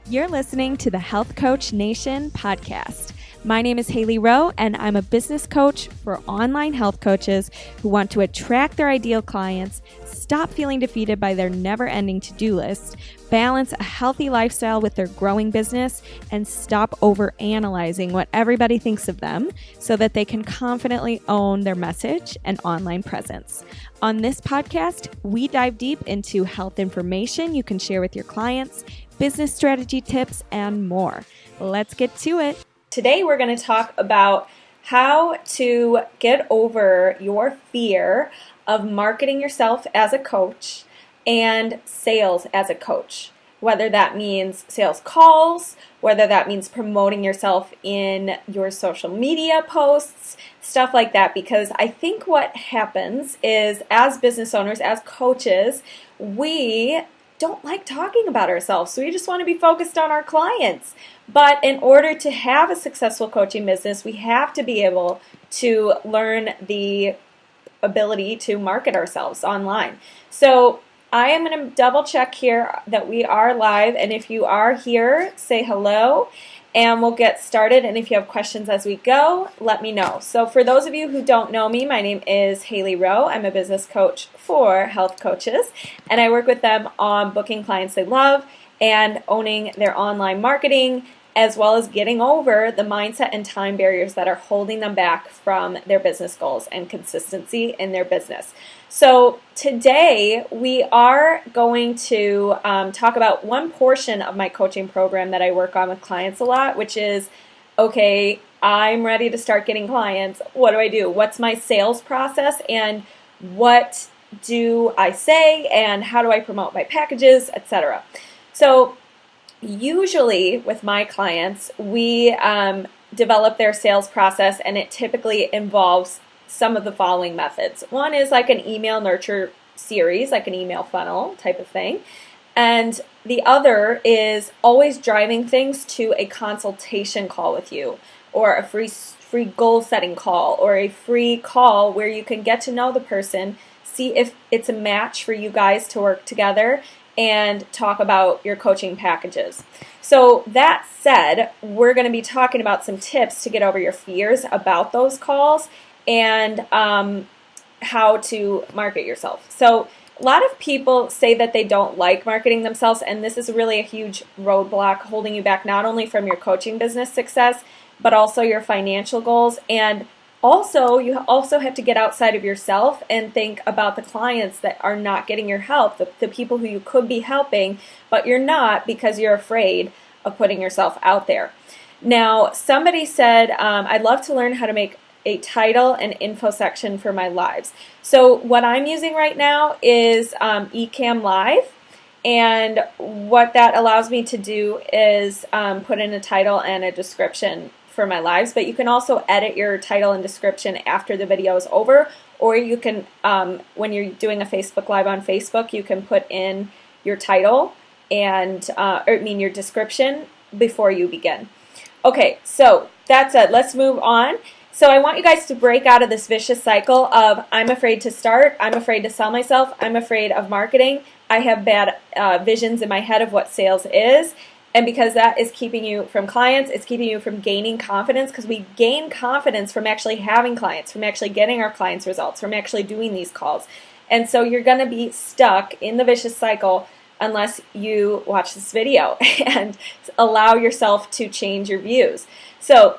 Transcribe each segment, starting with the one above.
You're listening to the Health Coach Nation podcast. My name is Hailey Rowe, and I'm a business coach for online health coaches who want to attract their ideal clients, stop feeling defeated by their never-ending to-do list, balance a healthy lifestyle with their growing business, and stop overanalyzing what everybody thinks of them so that they can confidently own their message and online presence. On this podcast, we dive deep into health information you can share with your clients, business strategy tips, and more. Let's get to it. Today, we're going to talk about how to get over your fear of marketing yourself as a coach and sales as a coach. Whether that means sales calls, whether that means promoting yourself in your social media posts, stuff like that. Because I think what happens is, as business owners, as coaches, we don't like talking about ourselves. So we just want to be focused on our clients. But in order to have a successful coaching business, we have to be able to learn the ability to market ourselves online. So I am going to double check here that we are live. And if you are here, say hello and we'll get started. And if you have questions as we go, let me know. So for those of you who don't know me, my name is Hailey Rowe. I'm a business coach for health coaches, and I work with them on booking clients they love and owning their online marketing, as well as getting over the mindset and time barriers that are holding them back from their business goals and consistency in their business. So today we are going to talk about one portion of my coaching program that I work on with clients a lot, which is, okay, I'm ready to start getting clients. What do I do? What's my sales process, and what do I say, and how do I promote my packages, etc. So usually with my clients, we develop their sales process, and it typically involves some of the following methods. One is like an email nurture series, like an email funnel type of thing. And the other is always driving things to a consultation call with you, or a free goal setting call, or a free call where you can get to know the person, see if it's a match for you guys to work together, and talk about your coaching packages. So that said, we're going to be talking about some tips to get over your fears about those calls and how to market yourself. So a lot of people say that they don't like marketing themselves, and this is really a huge roadblock holding you back, not only from your coaching business success, but also your financial goals. And also, you also have to get outside of yourself and think about the clients that are not getting your help, the people who you could be helping, but you're not because you're afraid of putting yourself out there. Now, somebody said, I'd love to learn how to make a title and info section for my lives. So what I'm using right now is Ecamm Live. And what that allows me to do is put in a title and a description for my lives, but you can also edit your title and description after the video is over, or you can, when you're doing a Facebook Live on Facebook, you can put in your title and, your description before you begin. Okay, so that's it. Let's move on. So I want you guys to break out of this vicious cycle of, I'm afraid to start, I'm afraid to sell myself, I'm afraid of marketing, I have bad visions in my head of what sales is. And because that is keeping you from clients, it's keeping you from gaining confidence, because we gain confidence from actually having clients, from actually getting our clients' results, from actually doing these calls. And so you're going to be stuck in the vicious cycle unless you watch this video and allow yourself to change your views. So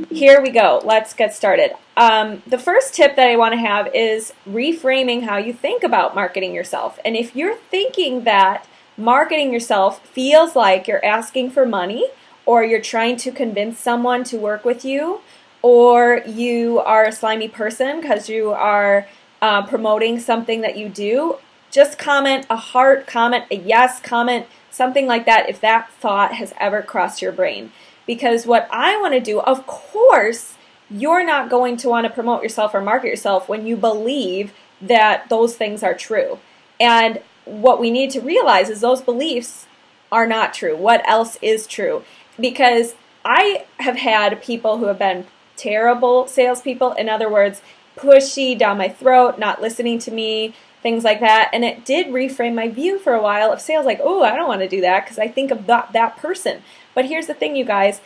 here we go. Let's get started. The first tip that I want to have is reframing how you think about marketing yourself. And if you're thinking that marketing yourself feels like you're asking for money, or you're trying to convince someone to work with you, or you are a slimy person because you are promoting something that you do, just comment a heart, comment a yes, comment something like that if that thought has ever crossed your brain. Because what I want to do, of course, you're not going to want to promote yourself or market yourself when you believe that those things are true. And what we need to realize is those beliefs are not true. What else is true? Because I have had people who have been terrible salespeople, in other words, pushy, down my throat, not listening to me, things like that. And it did reframe my view for a while of sales, like, oh, I don't want to do that because I think of that person. But here's the thing, you guys,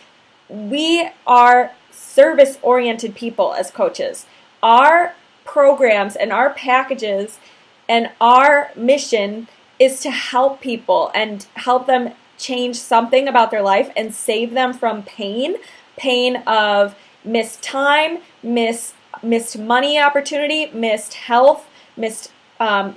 we are service-oriented people as coaches. Our programs and our packages and our mission is to help people and help them change something about their life and save them from pain of missed time, missed money opportunity, missed health, missed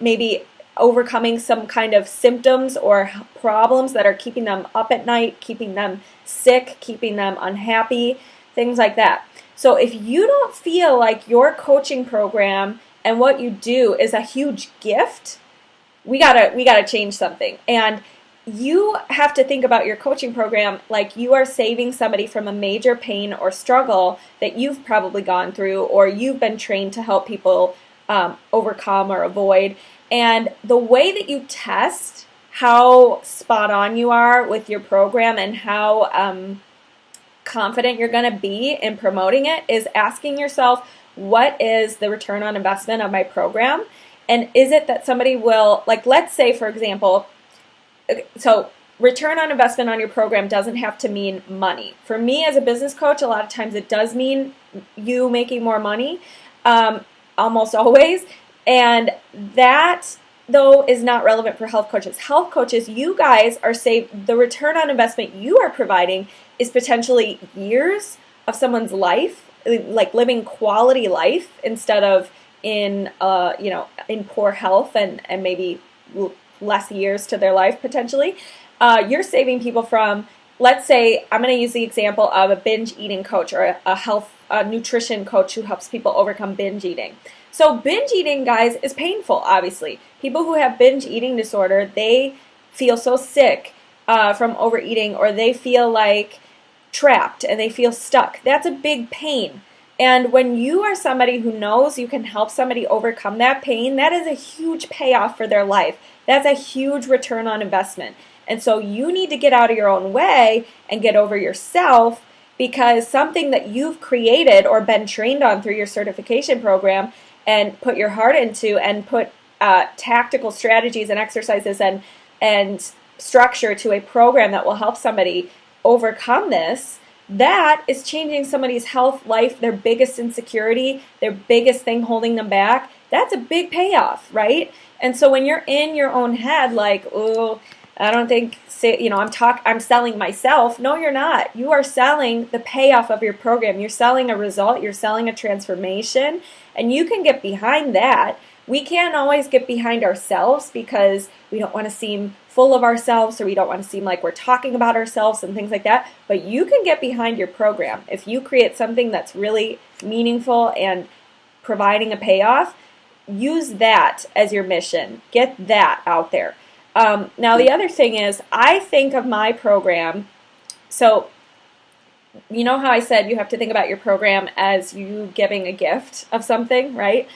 maybe overcoming some kind of symptoms or problems that are keeping them up at night, keeping them sick, keeping them unhappy, things like that. So if you don't feel like your coaching program and what you do is a huge gift, we gotta change something. And you have to think about your coaching program like you are saving somebody from a major pain or struggle that you've probably gone through or you've been trained to help people overcome or avoid. And the way that you test how spot on you are with your program and how confident you're going to be in promoting it is asking yourself, what is the return on investment of my program? And is it that somebody will, like, let's say, for example, so return on investment on your program doesn't have to mean money. For me as a business coach, a lot of times it does mean you making more money, almost always. And that, though, is not relevant for health coaches. Health coaches, you guys are saved. The return on investment you are providing is potentially years of someone's life, like living quality life instead of in poor health and maybe less years to their life potentially. You're saving people from, let's say, I'm going to use the example of a binge eating coach or a nutrition coach who helps people overcome binge eating. So binge eating, guys, is painful, obviously. People who have binge eating disorder, they feel so sick from overeating, or they feel like trapped and they feel stuck. That's a big pain. And when you are somebody who knows you can help somebody overcome that pain, that is a huge payoff for their life. That's a huge return on investment. And so you need to get out of your own way and get over yourself, because something that you've created or been trained on through your certification program and put your heart into and put tactical strategies and exercises and structure to a program that will help somebody overcome this, that is changing somebody's health, life, their biggest insecurity, their biggest thing holding them back. That's a big payoff, right? And so when you're in your own head like, oh, I don't think, I'm selling myself. No, you're not. You are selling the payoff of your program. You're selling a result. You're selling a transformation. And you can get behind that. We can't always get behind ourselves because we don't want to seem full of ourselves, or we don't want to seem like we're talking about ourselves and things like that. But you can get behind your program. If you create something that's really meaningful and providing a payoff, use that as your mission. Get that out there. Now, the other thing is, I think of my program, so you know how I said you have to think about your program as you giving a gift of something, right?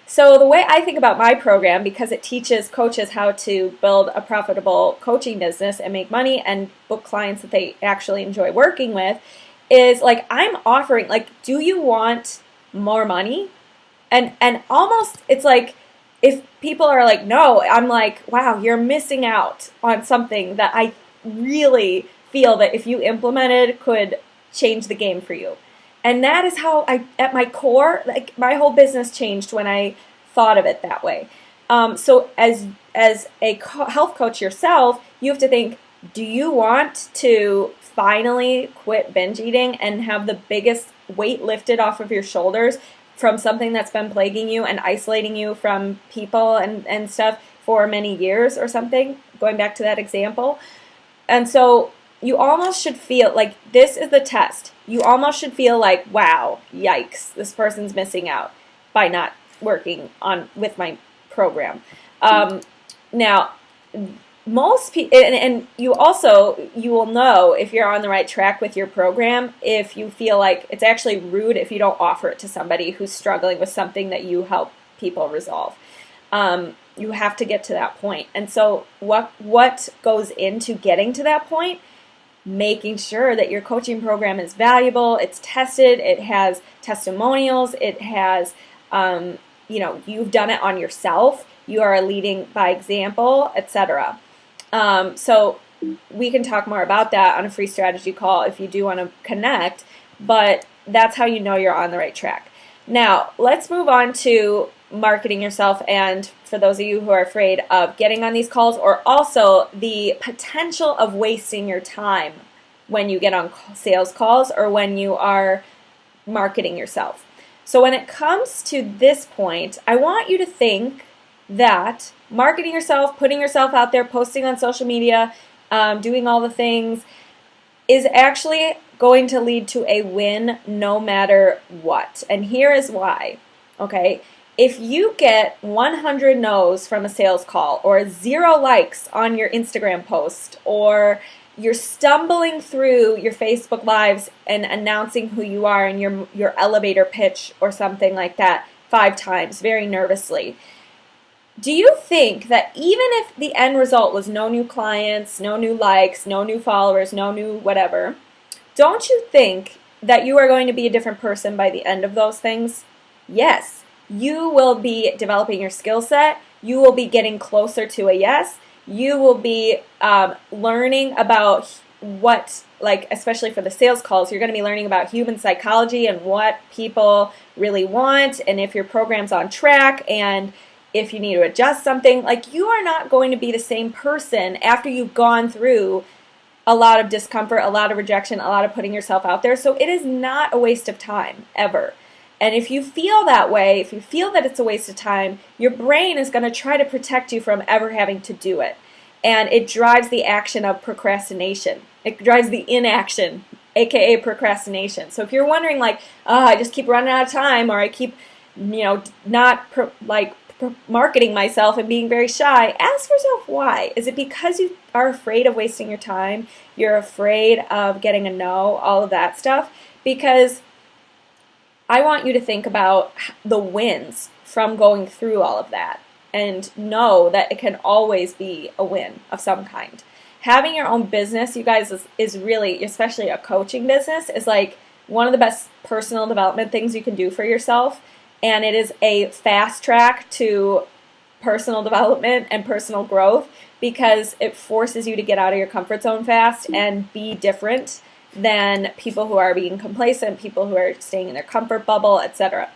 So the way I think about my program, because it teaches coaches how to build a profitable coaching business and make money and book clients that they actually enjoy working with, is like I'm offering, like, do you want more money? And almost it's like, if people are like, no, I'm like, wow, you're missing out on something that I really feel that if you implemented could change the game for you. And that is how at my core, like my whole business changed when I thought of it that way. So as a health coach yourself, you have to think, do you want to finally quit binge eating and have the biggest weight lifted off of your shoulders from something that's been plaguing you and isolating you from people and stuff for many years or something, going back to that example? And so you almost should feel like this is the test. You almost should feel like, wow, yikes, this person's missing out by not working with my program. Now, most people, and you will know if you're on the right track with your program if you feel like it's actually rude if you don't offer it to somebody who's struggling with something that you help people resolve. You have to get to that point. And so what goes into getting to that point? Making sure that your coaching program is valuable, it's tested, it has testimonials, it has, you've done it on yourself. you are leading by example, etc. So we can talk more about that on a free strategy call if you do want to connect, but that's how you know you're on the right track. Now, let's move on to marketing yourself, and for those of you who are afraid of getting on these calls, or also the potential of wasting your time when you get on sales calls or when you are marketing yourself. So when it comes to this point, I want you to think that marketing yourself, putting yourself out there, posting on social media, doing all the things is actually going to lead to a win no matter what. And here is why, okay? If you get 100 no's from a sales call, or 0 likes on your Instagram post, or you're stumbling through your Facebook Lives and announcing who you are in your elevator pitch or something like that 5 times very nervously, do you think that even if the end result was no new clients, no new likes, no new followers, no new whatever, don't you think that you are going to be a different person by the end of those things? Yes. You will be developing your skill set. You will be getting closer to a yes. You will be learning about what, like, especially for the sales calls, you're going to be learning about human psychology and what people really want, and if your program's on track, and if you need to adjust something. Like, you are not going to be the same person after you've gone through a lot of discomfort, a lot of rejection, a lot of putting yourself out there. So it is not a waste of time, ever. And if you feel that way, if you feel that it's a waste of time, your brain is going to try to protect you from ever having to do it. And it drives the action of procrastination. It drives the inaction, aka procrastination. So if you're wondering, like, I just keep running out of time, or I keep, not marketing myself and being very shy, ask yourself why. Is it because you are afraid of wasting your time? You're afraid of getting a no, all of that stuff? Because I want you to think about the wins from going through all of that and know that it can always be a win of some kind. Having your own business, you guys, is really, especially a coaching business, is like one of the best personal development things you can do for yourself. And it is a fast track to personal development and personal growth because it forces you to get out of your comfort zone fast and be different than people who are being complacent, people who are staying in their comfort bubble, etc.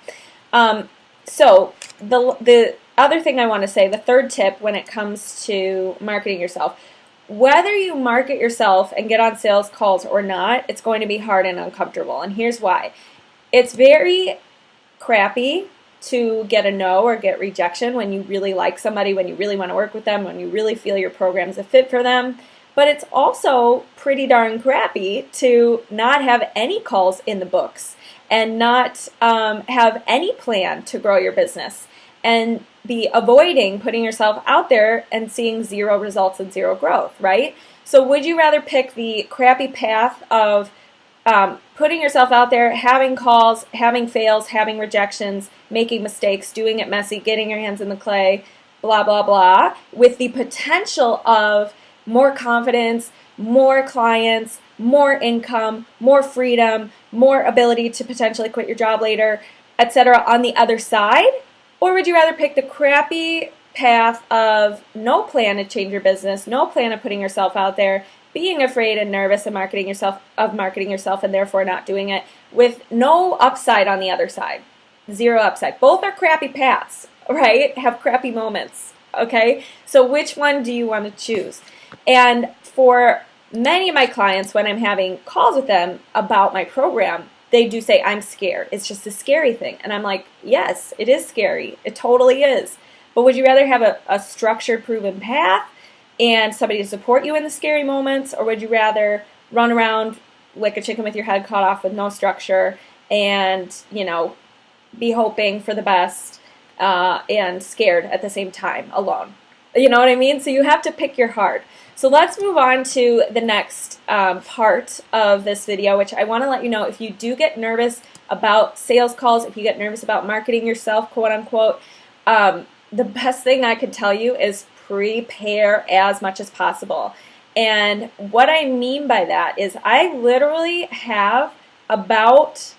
So the other thing I want to say, the third tip when it comes to marketing yourself, whether you market yourself and get on sales calls or not, it's going to be hard and uncomfortable. And here's why. It's very crappy to get a no or get rejection when you really like somebody, when you really want to work with them, when you really feel your program's a fit for them. But it's also pretty darn crappy to not have any calls in the books and not have any plan to grow your business and be avoiding putting yourself out there and seeing 0 results and 0 growth, right? So would you rather pick the crappy path of putting yourself out there, having calls, having fails, having rejections, making mistakes, doing it messy, getting your hands in the clay, blah, blah, blah, with the potential of more confidence, more clients, more income, more freedom, more ability to potentially quit your job later, etc. on the other side? Or would you rather pick the crappy path of no plan to change your business, no plan of putting yourself out there, being afraid and nervous of marketing yourself and therefore not doing it, with no upside on the other side? 0 upside. Both are crappy paths, right? Have crappy moments, okay? So which one do you want to choose? And for many of my clients, when I'm having calls with them about my program, they do say, I'm scared. It's just a scary thing. And I'm like, yes, it is scary. It totally is. But would you rather have a structured, proven path and somebody to support you in the scary moments, or would you rather run around like a chicken with your head cut off with no structure and, be hoping for the best and scared at the same time, alone? You know what I mean? So you have to pick your heart. So let's move on to the next part of this video, which I want to let you know, if you do get nervous about sales calls, if you get nervous about marketing yourself, quote unquote, the best thing I could tell you is prepare as much as possible. And what I mean by that is I literally have about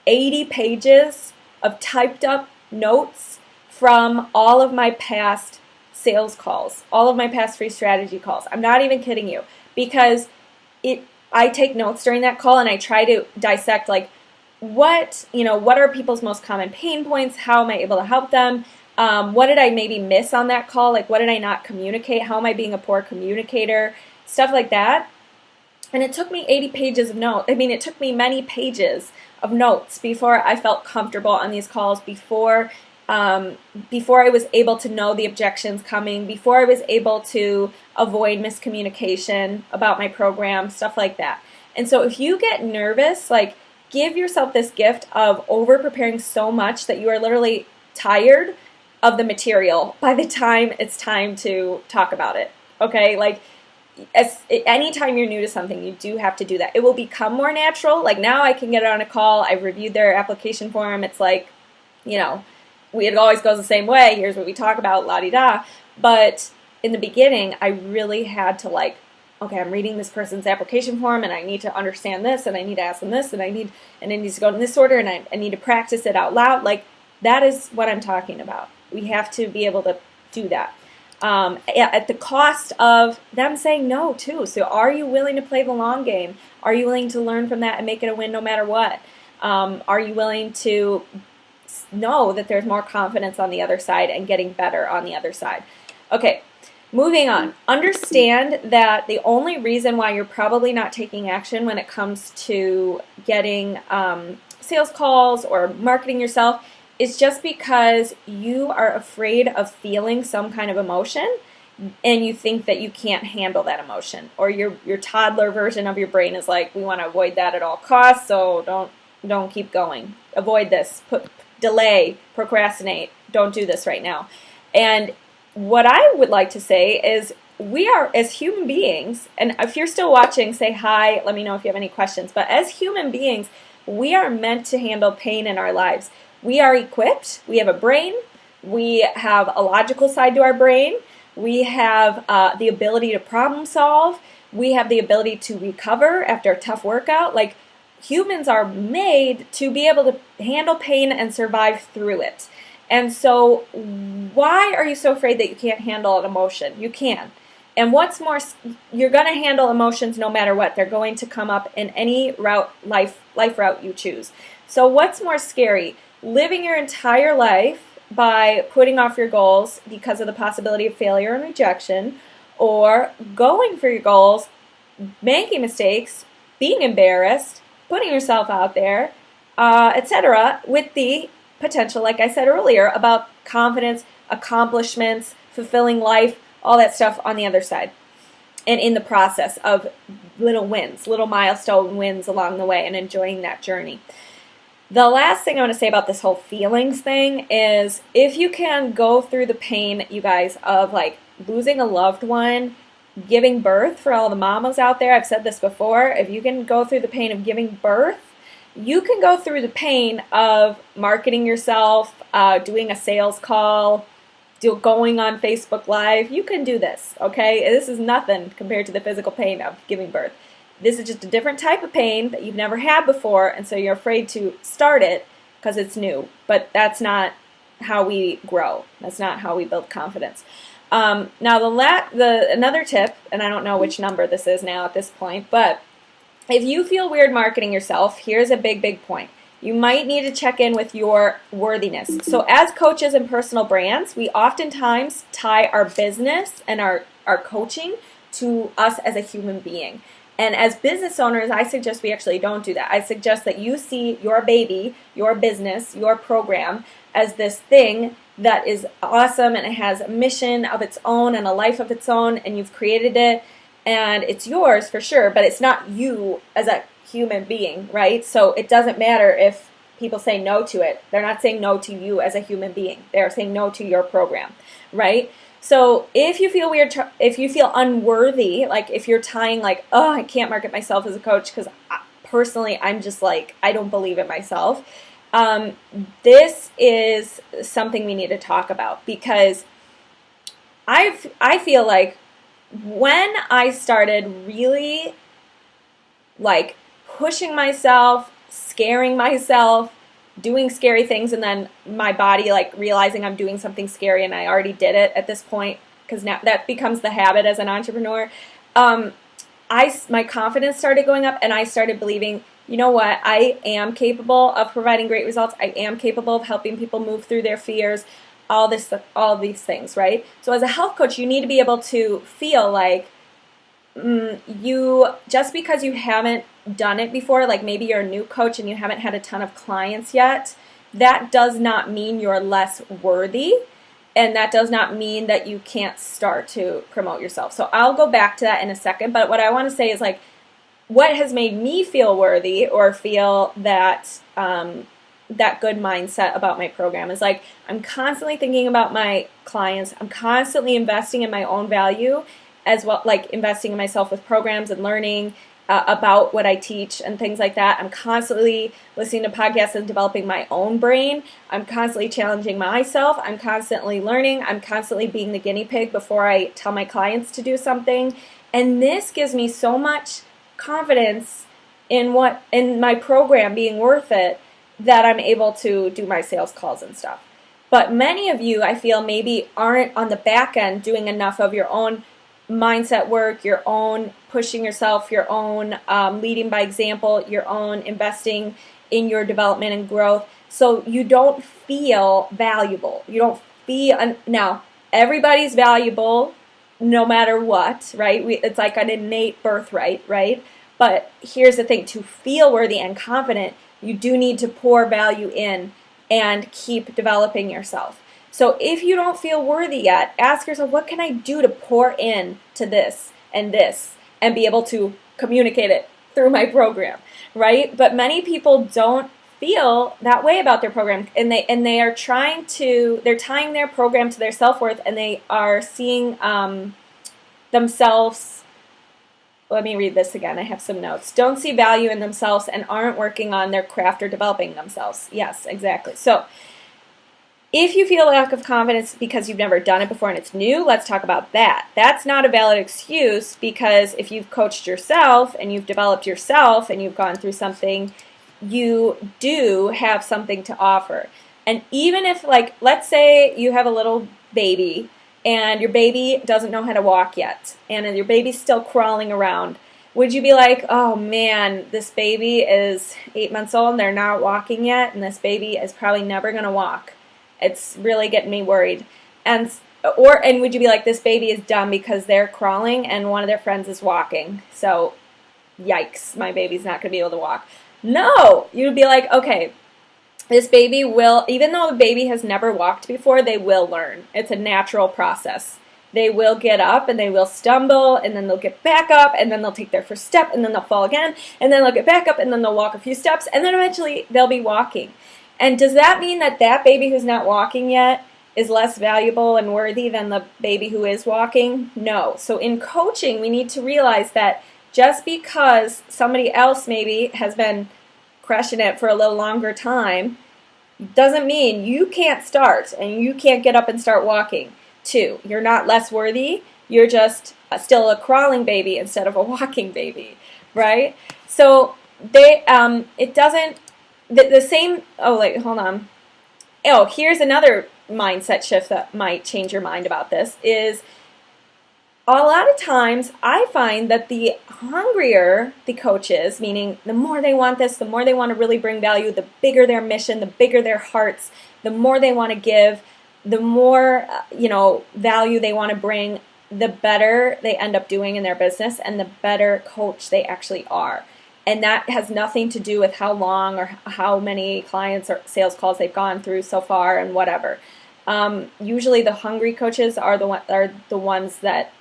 80 pages of typed up notes from all of my past sales calls, all of my past free strategy calls. I'm not even kidding you, because I take notes during that call and I try to dissect like what are people's most common pain points? How am I able to help them? What did I maybe miss on that call? Like, what did I not communicate? How am I being a poor communicator? Stuff like that. And it took me 80 pages of notes. I mean, it took me many pages of notes before I felt comfortable on these calls, before I was able to know the objections coming, before I was able to avoid miscommunication about my program, stuff like that. And so if you get nervous, like, give yourself this gift of over-preparing so much that you are literally tired of the material by the time it's time to talk about it, okay? Like, anytime you're new to something, you do have to do that. It will become more natural. Like, now I can get on a call, I've reviewed their application form, it's like, it always goes the same way, here's what we talk about, la-di-da. But in the beginning, I really had to okay, I'm reading this person's application form, and I need to understand this, and I need to ask them this, and it needs to go in this order, and I need to practice it out loud. Like, that is what I'm talking about. We have to be able to do that. At the cost of them saying no, too. So are you willing to play the long game? Are you willing to learn from that and make it a win no matter what? Are you willing to know that there's more confidence on the other side and getting better on the other side? Okay, moving on. Understand that the only reason why you're probably not taking action when it comes to getting sales calls or marketing yourself is just because you are afraid of feeling some kind of emotion, and you think that you can't handle that emotion, or your toddler version of your brain is like, we want to avoid that at all costs, so don't keep going. Avoid this. Delay, procrastinate. Don't do this right now. And what I would like to say is, we are, as human beings, and if you're still watching, say hi, let me know if you have any questions, but as human beings, we are meant to handle pain in our lives. We are equipped. We have a brain. We have a logical side to our brain. We have the ability to problem solve. We have the ability to recover after a tough workout. Like, humans are made to be able to handle pain and survive through it. And so why are you so afraid that you can't handle an emotion? You can. And what's more, you're going to handle emotions no matter what. They're going to come up in any life route you choose. So what's more scary? Living your entire life by putting off your goals because of the possibility of failure and rejection, or going for your goals, making mistakes, being embarrassed, putting yourself out there, etc., with the potential, like I said earlier, about confidence, accomplishments, fulfilling life, all that stuff on the other side. And in the process of little wins, little milestone wins along the way, and enjoying that journey. The last thing I want to say about this whole feelings thing is, if you can go through the pain, you guys, of like losing a loved one, giving birth, for all the mamas out there, I've said this before, if you can go through the pain of giving birth, you can go through the pain of marketing yourself, doing a sales call, going on Facebook Live. You can do this, okay? This is nothing compared to the physical pain of giving birth. This is just a different type of pain that you've never had before, and so you're afraid to start it because it's new. But that's not how we grow. That's not how we build confidence. Now, another tip, and I don't know which number this is now at this point, but if you feel weird marketing yourself, here's a big point. You might need to check in with your worthiness. So as coaches and personal brands, we oftentimes tie our business and our coaching to us as a human being. And as business owners, I suggest we actually don't do that. I suggest that you see your baby, your business, your program as this thing that is awesome, and it has a mission of its own and a life of its own, and you've created it, and it's yours for sure, but it's not you as a human being, right? So it doesn't matter if people say no to it. They're not saying no to you as a human being. They're saying no to your program, right? So if you feel weird, if you feel unworthy, like if you're tying like, oh, I can't market myself as a coach because personally I'm just like, I don't believe in myself. This is something we need to talk about, because I feel like when I started really like pushing myself, scaring myself, doing scary things and then my body like realizing I'm doing something scary and I already did it at this point, because now that becomes the habit as an entrepreneur. My confidence started going up, and I started believing, you know what, I am capable of providing great results. I am capable of helping people move through their fears, all these things, right? So as a health coach, you need to be able to feel like you, just because you haven't done it before, like maybe you're a new coach and you haven't had a ton of clients yet, that does not mean you're less worthy. And that does not mean that you can't start to promote yourself. So I'll go back to that in a second. But what I want to say is like, what has made me feel worthy or feel that that good mindset about my program is like, I'm constantly thinking about my clients. I'm constantly investing in my own value as well, like investing in myself with programs and learning about what I teach and things like that. I'm constantly listening to podcasts and developing my own brain. I'm constantly challenging myself. I'm constantly learning. I'm constantly being the guinea pig before I tell my clients to do something. And this gives me so much confidence in my program being worth it, that I'm able to do my sales calls and stuff. But many of you, I feel, maybe aren't on the back end doing enough of your own mindset work, your own pushing yourself, your own leading by example, your own investing in your development and growth. So you don't feel valuable. You don't feel, now everybody's valuable no matter what, right? It's like an innate birthright, right? But here's the thing, to feel worthy and confident, you do need to pour value in and keep developing yourself. So if you don't feel worthy yet, ask yourself, what can I do to pour in to this and be able to communicate it through my program, right? But many people don't feel that way about their program, and they are they're tying their program to their self-worth, and they are seeing themselves. Let me read this again. I have some notes. Don't see value in themselves and aren't working on their craft or developing themselves. Yes, exactly. So if you feel a lack of confidence because you've never done it before and it's new, let's talk about that. That's not a valid excuse, because if you've coached yourself and you've developed yourself and you've gone through something, you do have something to offer. And even if, like, let's say you have a little baby and your baby doesn't know how to walk yet, and your baby's still crawling around, would you be like, oh man, this baby is 8 months old and they're not walking yet, and this baby is probably never going to walk? It's really getting me worried. And would you be like, this baby is dumb because they're crawling and one of their friends is walking, so yikes, my baby's not going to be able to walk? No, you'd be like, okay, this baby will, even though the baby has never walked before, they will learn. It's a natural process. They will get up and they will stumble, and then they'll get back up, and then they'll take their first step, and then they'll fall again, and then they'll get back up, and then they'll walk a few steps, and then eventually they'll be walking. And does that mean that baby who's not walking yet is less valuable and worthy than the baby who is walking? No. So in coaching, we need to realize that just because somebody else maybe has been crushing it for a little longer time doesn't mean you can't start and you can't get up and start walking too. You're not less worthy. You're just still a crawling baby instead of a walking baby, right? So it doesn't, the same, oh wait, hold on. Oh, here's another mindset shift that might change your mind about this is, a lot of times I find that the hungrier the coach is, meaning the more they want this, the more they want to really bring value, the bigger their mission, the bigger their hearts, the more they want to give, the more value they want to bring, the better they end up doing in their business and the better coach they actually are. And that has nothing to do with how long or how many clients or sales calls they've gone through so far and whatever. Usually the hungry coaches are the ones that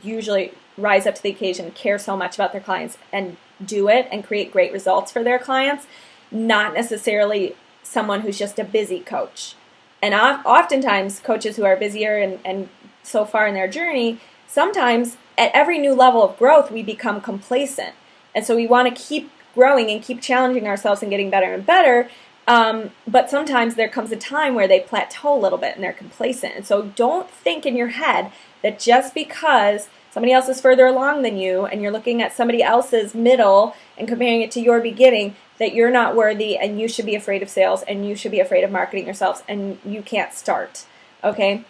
usually rise up to the occasion, care so much about their clients and do it and create great results for their clients, not necessarily someone who's just a busy coach. And oftentimes coaches who are busier and so far in their journey, sometimes at every new level of growth, we become complacent. And so we want to keep growing and keep challenging ourselves and getting better and better. But sometimes there comes a time where they plateau a little bit and they're complacent. And so don't think in your head that just because somebody else is further along than you and you're looking at somebody else's middle and comparing it to your beginning, that you're not worthy and you should be afraid of sales and you should be afraid of marketing yourselves and you can't start. Okay?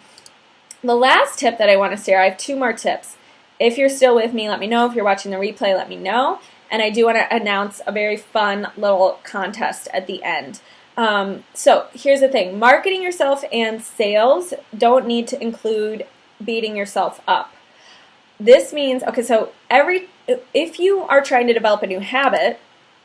The last tip that I want to share, I have 2 more tips. If you're still with me, let me know. If you're watching the replay, let me know. And I do want to announce a very fun little contest at the end. So here's the thing. Marketing yourself and sales don't need to include beating yourself up. This means, okay, so if you are trying to develop a new habit,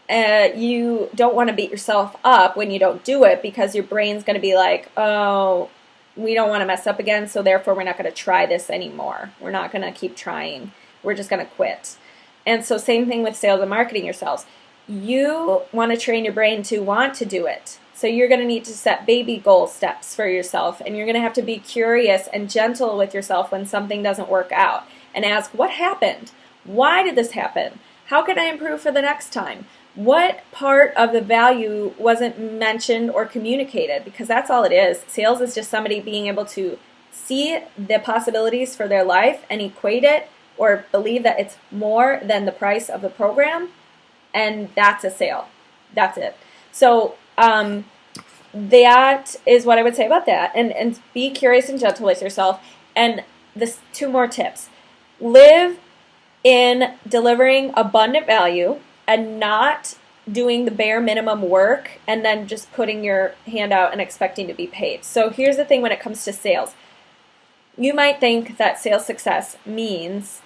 you don't want to beat yourself up when you don't do it because your brain's going to be like, oh, we don't want to mess up again, so therefore we're not going to try this anymore. We're not going to keep trying. We're just going to quit. And so same thing with sales and marketing yourselves. You want to train your brain to want to do it. So you're going to need to set baby goal steps for yourself, and you're going to have to be curious and gentle with yourself when something doesn't work out and ask, what happened? Why did this happen? How can I improve for the next time? What part of the value wasn't mentioned or communicated? Because that's all it is. Sales is just somebody being able to see the possibilities for their life and equate it or believe that it's more than the price of the program, and that's a sale. That's it. So that is what I would say about that. And be curious and gentle with yourself. And this 2 more tips. Live in delivering abundant value and not doing the bare minimum work and then just putting your hand out and expecting to be paid. So here's the thing when it comes to sales. You might think that sales success means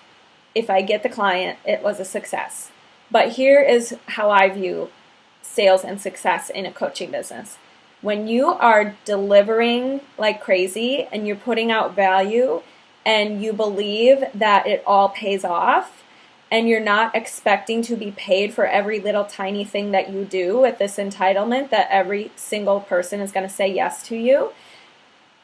if I get the client, it was a success. But here is how I view sales and success in a coaching business. When you are delivering like crazy and you're putting out value and you believe that it all pays off, and you're not expecting to be paid for every little tiny thing that you do with this entitlement that every single person is going to say yes to you,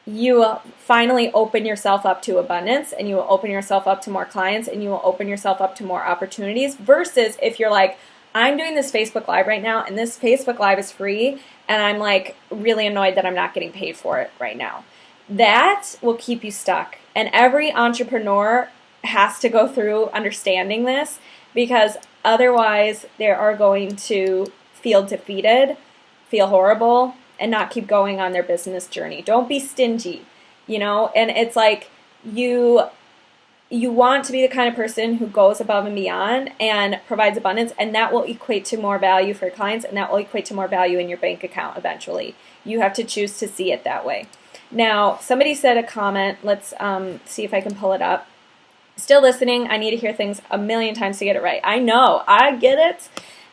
you will finally open yourself up to abundance, and you will open yourself up to more clients, and you will open yourself up to more opportunities, versus if you're like, I'm doing this Facebook Live right now, and this Facebook Live is free, and I'm like really annoyed that I'm not getting paid for it right now. That will keep you stuck. And every entrepreneur has to go through understanding this, because otherwise they are going to feel defeated, feel horrible, and not keep going on their business journey. Don't be stingy, and it's like you want to be the kind of person who goes above and beyond and provides abundance, and that will equate to more value for your clients, and that will equate to more value in your bank account eventually. You have to choose to see it that way. Now, somebody said a comment. Let's see if I can pull it up. Still listening. I need to hear things a million times to get it right. I know. I get it.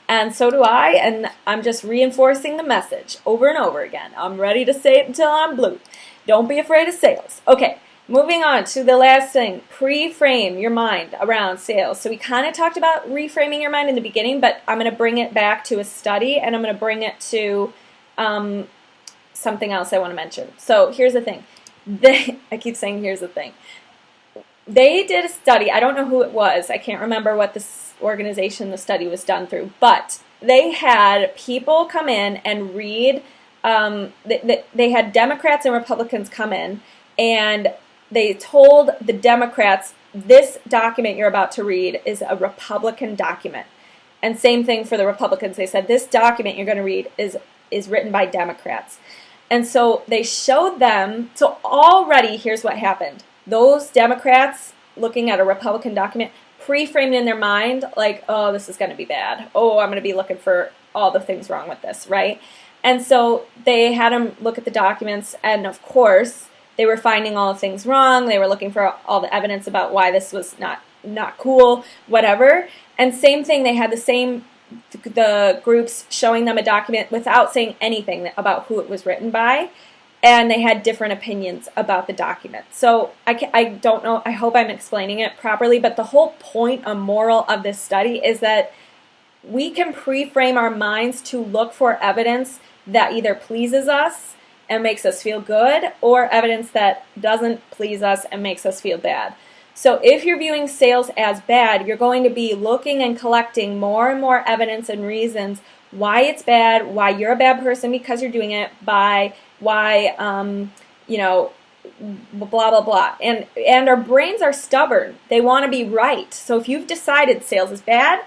And so do I. And I'm just reinforcing the message over and over again. I'm ready to say it until I'm blue. Don't be afraid of sales. Okay. Moving on to the last thing. Pre-frame your mind around sales. So we kind of talked about reframing your mind in the beginning, but I'm going to bring it back to a study, and I'm going to bring it to something else I want to mention. So here's the thing. I keep saying here's the thing. They did a study. I don't know who it was. I can't remember what this organization the study was done through. But they had people come in and read. They had Democrats and Republicans come in, and they told the Democrats, this document you're about to read is a Republican document. And same thing for the Republicans. They said, this document you're going to read is written by Democrats. And so they showed them. So already, here's what happened. Those Democrats looking at a Republican document pre-framed in their mind like, oh, this is going to be bad. Oh, I'm going to be looking for all the things wrong with this, right? And so they had them look at the documents, and of course, they were finding all the things wrong. They were looking for all the evidence about why this was not cool, whatever. And same thing, they had the groups showing them a document without saying anything about who it was written by. And they had different opinions about the document. So I don't know, I hope I'm explaining it properly, but the whole point or moral of this study is that we can pre-frame our minds to look for evidence that either pleases us and makes us feel good, or evidence that doesn't please us and makes us feel bad. So if you're viewing sales as bad, you're going to be looking and collecting more and more evidence and reasons why it's bad, why you're a bad person because you're doing it, why, blah, blah, blah. And our brains are stubborn. They want to be right. So if you've decided sales is bad,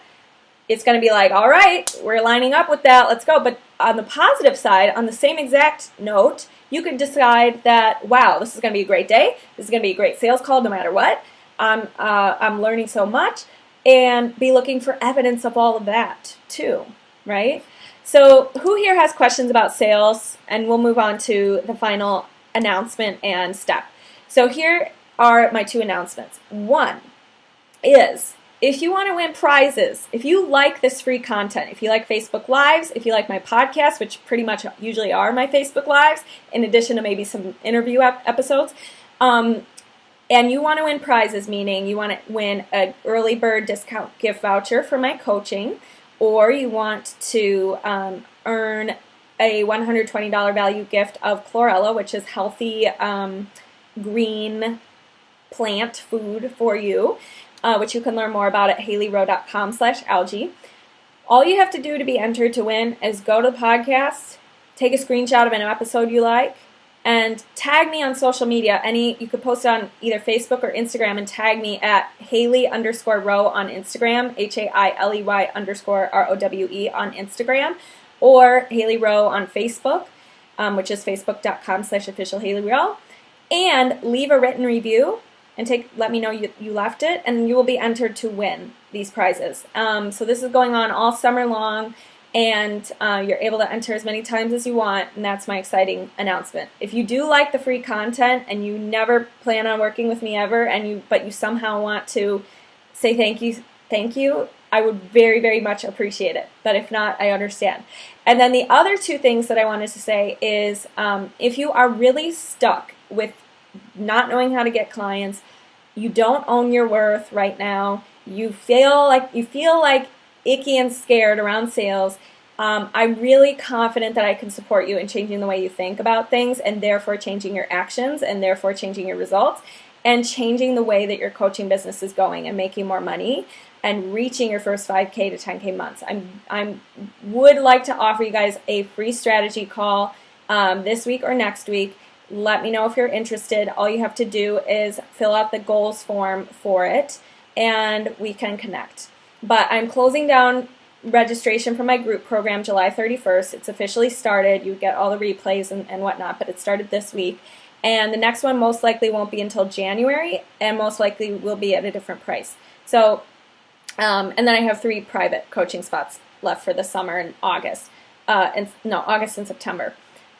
it's going to be like, all right, we're lining up with that, let's go. But on the positive side, on the same exact note, you could decide that, wow, this is going to be a great day. This is going to be a great sales call no matter what. I'm learning so much, and be looking for evidence of all of that too, right? So who here has questions about sales? And we'll move on to the final announcement and step. So here are my 2 announcements. One is, if you want to win prizes, if you like this free content, if you like Facebook Lives, if you like my podcast, which pretty much usually are my Facebook Lives, in addition to maybe some interview episodes, and you want to win prizes, meaning you want to win an early bird discount gift voucher for my coaching, or you want to earn a $120 value gift of chlorella, which is healthy green plant food for you, which you can learn more about at haileyrowe.com/algae. All you have to do to be entered to win is go to the podcast, take a screenshot of an episode you like, and tag me on social media. You could post it on either Facebook or Instagram and tag me at Hailey_Rowe on Instagram, HAILEY_ROWE on Instagram, or Hailey Rowe on Facebook, which is facebook.com/officialhaileyrowe, and leave a written review and let me know you left it, and you will be entered to win these prizes. So this is going on all summer long, and you're able to enter as many times as you want, and that's my exciting announcement. If you do like the free content and you never plan on working with me ever, but you somehow want to say thank you, I would very, very much appreciate it. But if not, I understand. And then the other 2 things that I wanted to say is, if you are really stuck with not knowing how to get clients, you don't own your worth right now, you feel like icky and scared around sales, I'm really confident that I can support you in changing the way you think about things, and therefore changing your actions, and therefore changing your results, and changing the way that your coaching business is going and making more money and reaching your first 5K to 10K months. I would like to offer you guys a free strategy call this week or next week. Let me know if you're interested. All you have to do is fill out the goals form for it, and we can connect. But I'm closing down registration for my group program July 31st. It's officially started. You get all the replays and whatnot, but it started this week. And the next one most likely won't be until January, and most likely will be at a different price. So, and then I have 3 private coaching spots left for the summer and August. August and September.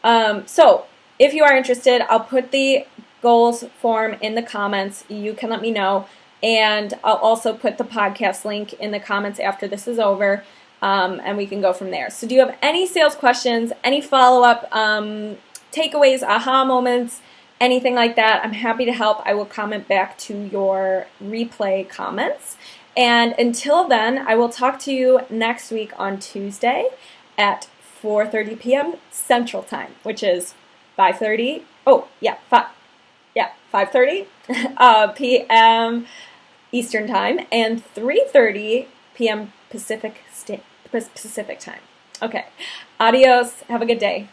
So if you are interested, I'll put the goals form in the comments. You can let me know. And I'll also put the podcast link in the comments after this is over, and we can go from there. So do you have any sales questions, any follow-up takeaways, aha moments, anything like that? I'm happy to help. I will comment back to your replay comments. And until then, I will talk to you next week on Tuesday at 4:30 p.m. Central Time, which is 5:30 p.m. Eastern Time, and 3:30 p.m. Pacific Time. Okay. Adios. Have a good day.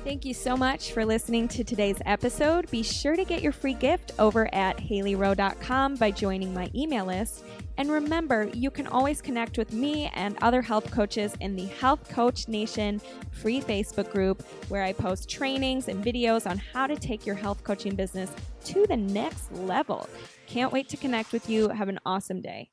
Thank you so much for listening to today's episode. Be sure to get your free gift over at haileyrowe.com by joining my email list. And remember, you can always connect with me and other health coaches in the Health Coach Nation free Facebook group, where I post trainings and videos on how to take your health coaching business to the next level. Can't wait to connect with you. Have an awesome day.